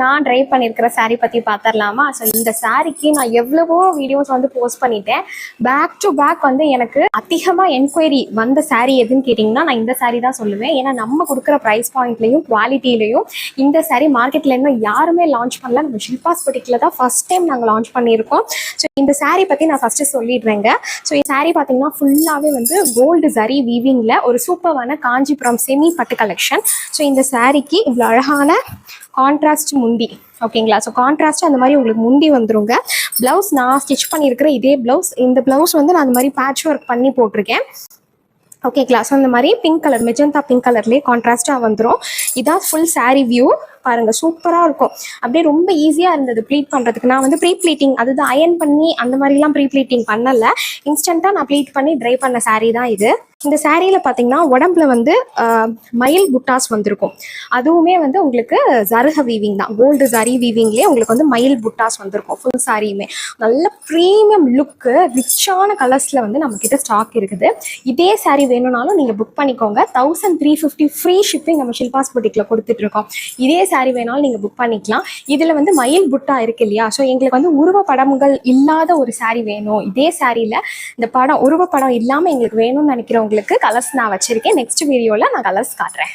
நான் ட்ரை பண்ணியிருக்கிற சாரீ பற்றி பார்த்துடலாமா? ஸோ இந்த சாரீக்கு நான் எவ்வளவோ வீடியோஸ் வந்து போஸ்ட் பண்ணிட்டேன். பேக் டு பேக் வந்து எனக்கு அதிகமாக என்கொயரி வந்த சாரீ எதுன்னு கேட்டிங்கன்னா நான் இந்த சாரீ தான் சொல்லுவேன். ஏன்னா நம்ம கொடுக்குற ப்ரைஸ் பாயிண்ட்லையும் குவாலிட்டிலையும் இந்த சாரீ மார்க்கெட்டில் இன்னும் யாருமே லான்ச் பண்ணல. நம்ம ஷில்பாஸ் பொட்டிக்கில் தான் ஃபர்ஸ்ட் டைம் நாங்கள் லான்ச் பண்ணியிருக்கோம். ஸோ இந்த சாரீ பற்றி நான் ஃபஸ்ட்டு சொல்லிடுறேங்க. ஸோ இந்த சாரீ பார்த்தீங்கன்னா ஃபுல்லாகவே வந்து கோல்டு ஜரி வீவிங்கில் ஒரு சூப்பரான காஞ்சிபுரம் செமி பட்டு கலெக்ஷன். ஸோ இந்த சாரீக்கு இவ்வளோ அழகான கான்ட்ராஸ்ட் முந்தி, ஓகேங்களா? ஸோ கான்ட்ராஸ்ட் அந்த மாதிரி உங்களுக்கு முந்தி வந்துருங்க. ப்ளவுஸ் நான் ஸ்டிச் பண்ணியிருக்கிற இதே ப்ளவுஸ், இந்த ப்ளவுஸ் வந்து நான் அந்த மாதிரி பேட்ச் ஒர்க் பண்ணி போட்டிருக்கேன், ஓகேங்களா? ஸோ அந்த மாதிரி பிங்க் கலர், மெஜந்தா பிங்க் கலர்லேயே கான்ட்ராஸ்ட்டாக வந்துடும். இதான் ஃபுல் சாரீ வியூ பாருங்கள், சூப்பராக இருக்கும். அப்படியே ரொம்ப ஈஸியாக இருந்தது ப்ளீட் பண்ணுறதுக்கு. நான் வந்து ப்ரீ ப்ளீட்டிங், அதுதான் அயன் பண்ணி அந்த மாதிரிலாம் ப்ரீ ப்ளீட்டிங் பண்ணலை, இன்ஸ்டண்ட்டாக நான் ப்ளீட் பண்ணி ட்ரை பண்ண சாரீ தான் இது. இந்த சாரியில் பார்த்தீங்கன்னா உடம்புல வந்து மயில் புட்டாஸ் வந்திருக்கும். அதுவுமே வந்து உங்களுக்கு ஜருக வீவிங் தான், கோல்டு ஜரி வீவிங்லேயே உங்களுக்கு வந்து மயில் புட்டாஸ் வந்திருக்கும். ஃபுல் சாரியுமே நல்ல ப்ரீமியம் லுக்கு, ரிச்சான கலர்ஸில் வந்து நம்மக்கிட்ட ஸ்டாக் இருக்குது. இதே சாரீ வேணும்னாலும் நீங்கள் புக் பண்ணிக்கோங்க. 1350 ஃப்ரீ ஷிப்பிங் நம்ம ஷில்பாஸ் பொட்டிக்கில் கொடுத்துட்ருக்கோம். இதே சாரீ வேணாலும் நீங்கள் புக் பண்ணிக்கலாம். இதில் வந்து மயில் புட்டா இருக்கு இல்லையா? ஸோ எங்களுக்கு வந்து உருவப்படங்கள் இல்லாத ஒரு சாரீ வேணும். இதே சாரியில் இந்த படம், உருவப்படம் இல்லாமல் எங்களுக்கு வேணும்னு நினைக்கிறவங்களுக்கு கலர்ஸ் நான் வச்சிருக்கேன். நெக்ஸ்ட் வீடியோவில் நான் கலர்ஸ் காட்டுறேன்.